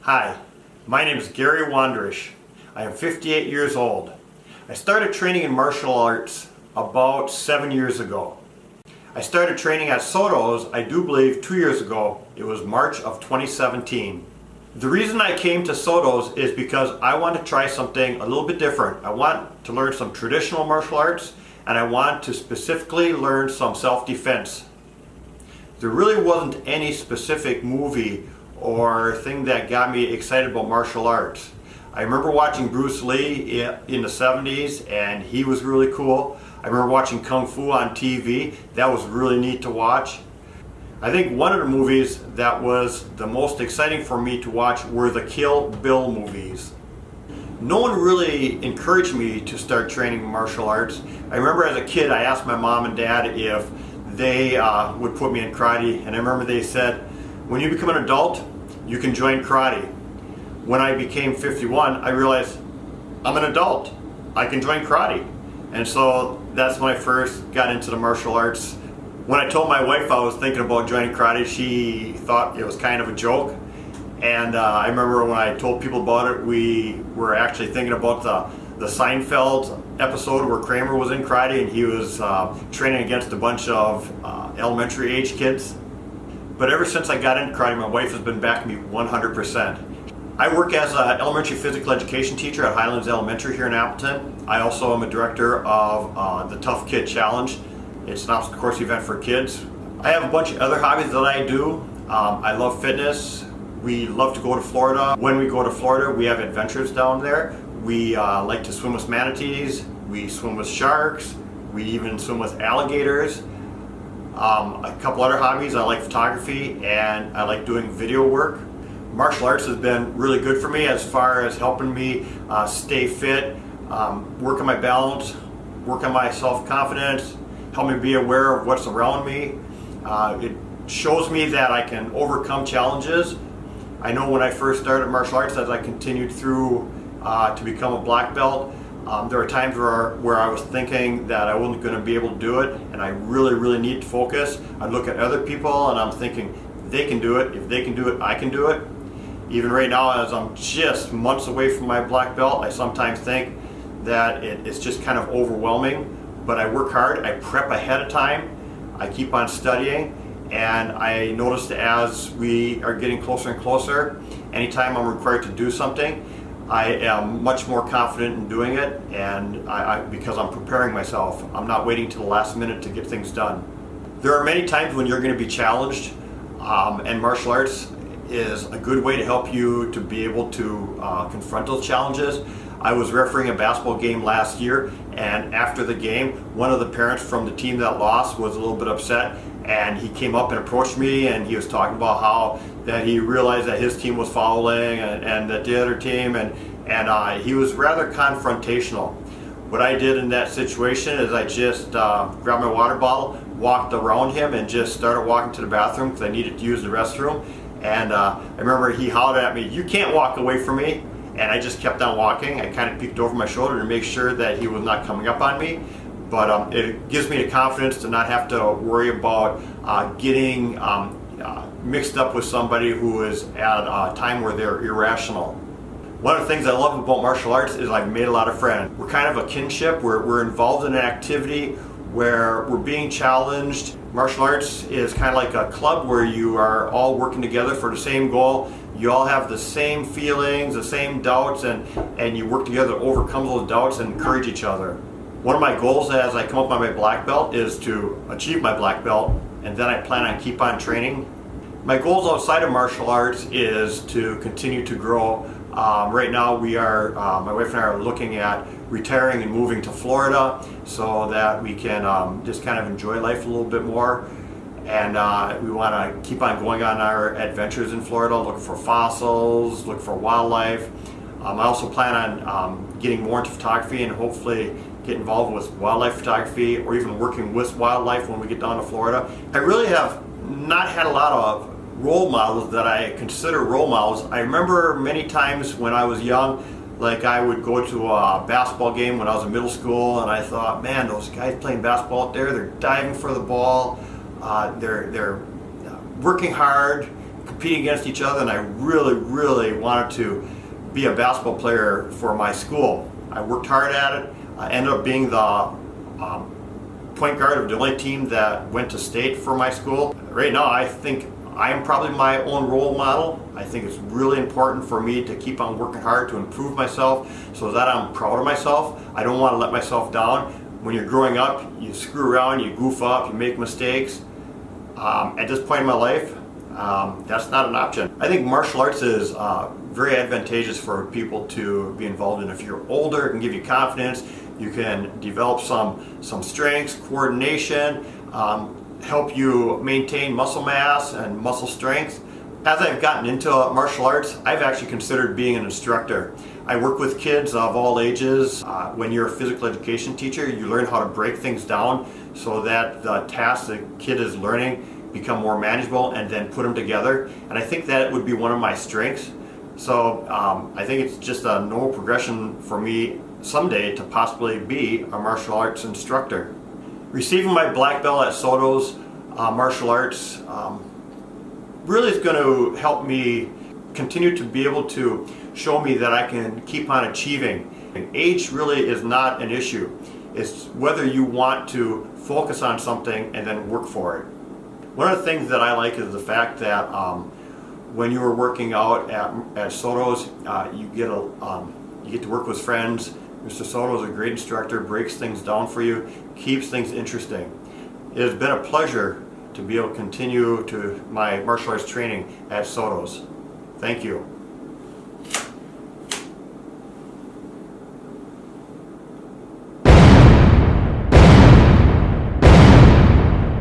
Hi, my name is Gary Wandrish. I am 58 years old. I started training in martial arts about 7 years ago. I started training at Soto's, I do believe, 2 years ago. It was March of 2017. The reason I came to Soto's is because I want to try something a little bit different. I want to learn some traditional martial arts, and I want to specifically learn some self-defense. There really wasn't any specific movie or thing that got me excited about martial arts. I remember watching Bruce Lee in the 70s, and he was really cool. I remember watching Kung Fu on TV. That was really neat to watch. I think one of the movies that was the most exciting for me to watch were the Kill Bill movies. No one really encouraged me to start training martial arts. I remember as a kid I asked my mom and dad if they would put me in karate, and I remember they said, when you become an adult, you can join karate. When I became 51, I realized I'm an adult. I can join karate. And so that's when I first got into the martial arts. When I told my wife I was thinking about joining karate, she thought it was kind of a joke. And I remember when I told people about it, we were actually thinking about the Seinfeld episode where Kramer was in karate and he was training against a bunch of elementary age kids. But ever since I got into karate, my wife has been backing me 100%. I work as an elementary physical education teacher at Highlands Elementary here in Appleton. I also am a director of the Tough Kid Challenge. It's an obstacle course event for kids. I have a bunch of other hobbies that I do. I love fitness. We love to go to Florida. When we go to Florida, we have adventures down there. We like to swim with manatees. We swim with sharks. We even swim with alligators. A couple other hobbies, I like photography and I like doing video work. Martial arts has been really good for me as far as helping me stay fit, work on my balance, work on my self-confidence, help me be aware of what's around me. It shows me that I can overcome challenges. I know when I first started martial arts, as I continued through to become a black belt, there were times where I was thinking that I wasn't going to be able to do it, and I really need to focus. I'd look at other people and I'm thinking, they can do it. If they can do it, I can do it. Even right now, as I'm just months away from my black belt, I sometimes think that it's just kind of overwhelming. But I work hard, I prep ahead of time, I keep on studying, and I noticed as we are getting closer and closer, anytime I'm required to do something, I am much more confident in doing it, and because I'm preparing myself. I'm not waiting till the last minute to get things done. There are many times when you're going to be challenged, and martial arts is a good way to help you to be able to confront those challenges. I was refereeing a basketball game last year, and after the game, one of the parents from the team that lost was a little bit upset, and he came up and approached me, and he was talking about how that he realized that his team was fouling and that the other team, and he was rather confrontational. What I did in that situation is I just grabbed my water bottle, walked around him, and just started walking to the bathroom because I needed to use the restroom. And I remember he hollered at me, "You can't walk away from me." And I just kept on walking. I kind of peeked over my shoulder to make sure that he was not coming up on me. But it gives me the confidence to not have to worry about getting mixed up with somebody who is at a time where they're irrational. One of the things I love about martial arts is I've made a lot of friends. We're kind of a kinship. We're involved in an activity where we're being challenged. Martial arts is kind of like a club where you are all working together for the same goal. You all have the same feelings, the same doubts, and you work together to overcome those doubts and encourage each other. One of my goals as I come up on my black belt is to achieve my black belt, and then I plan on keep on training. My goals outside of martial arts is to continue to grow. Right now we are, my wife and I are looking at retiring and moving to Florida so that we can just kind of enjoy life a little bit more. And we want to keep on going on our adventures in Florida, look for fossils, look for wildlife. I also plan on getting more into photography and hopefully get involved with wildlife photography or even working with wildlife when we get down to Florida. I really have not had a lot of role models that I consider role models. I remember many times when I was young, like I would go to a basketball game when I was in middle school and I thought, man, those guys playing basketball out there, they're diving for the ball, they're working hard, competing against each other, and I really wanted to be a basketball player for my school. I worked hard at it. I ended up being the point guard of the only team that went to state for my school. Right now, I think I am probably my own role model. I think it's really important for me to keep on working hard to improve myself so that I'm proud of myself. I don't want to let myself down. When you're growing up, you screw around, you goof up, you make mistakes. At this point in my life, that's not an option. I think martial arts is very advantageous for people to be involved in. If you're older, it can give you confidence. You can develop some strengths, coordination, help you maintain muscle mass and muscle strength. As I've gotten into martial arts, I've actually considered being an instructor. I work with kids of all ages. When you're a physical education teacher, you learn how to break things down so that the tasks the kid is learning become more manageable and then put them together. And I think that would be one of my strengths. So I think it's just a normal progression for me someday to possibly be a martial arts instructor. Receiving my black belt at Soto's martial arts really is going to help me continue to be able to show me that I can keep on achieving. And age really is not an issue. It's whether you want to focus on something and then work for it. One of the things that I like is the fact that when you are working out at Soto's, you get to work with friends. Mr. Soto is a great instructor, breaks things down for you, keeps things interesting. It has been a pleasure to be able to continue to my martial arts training at Soto's. Thank you.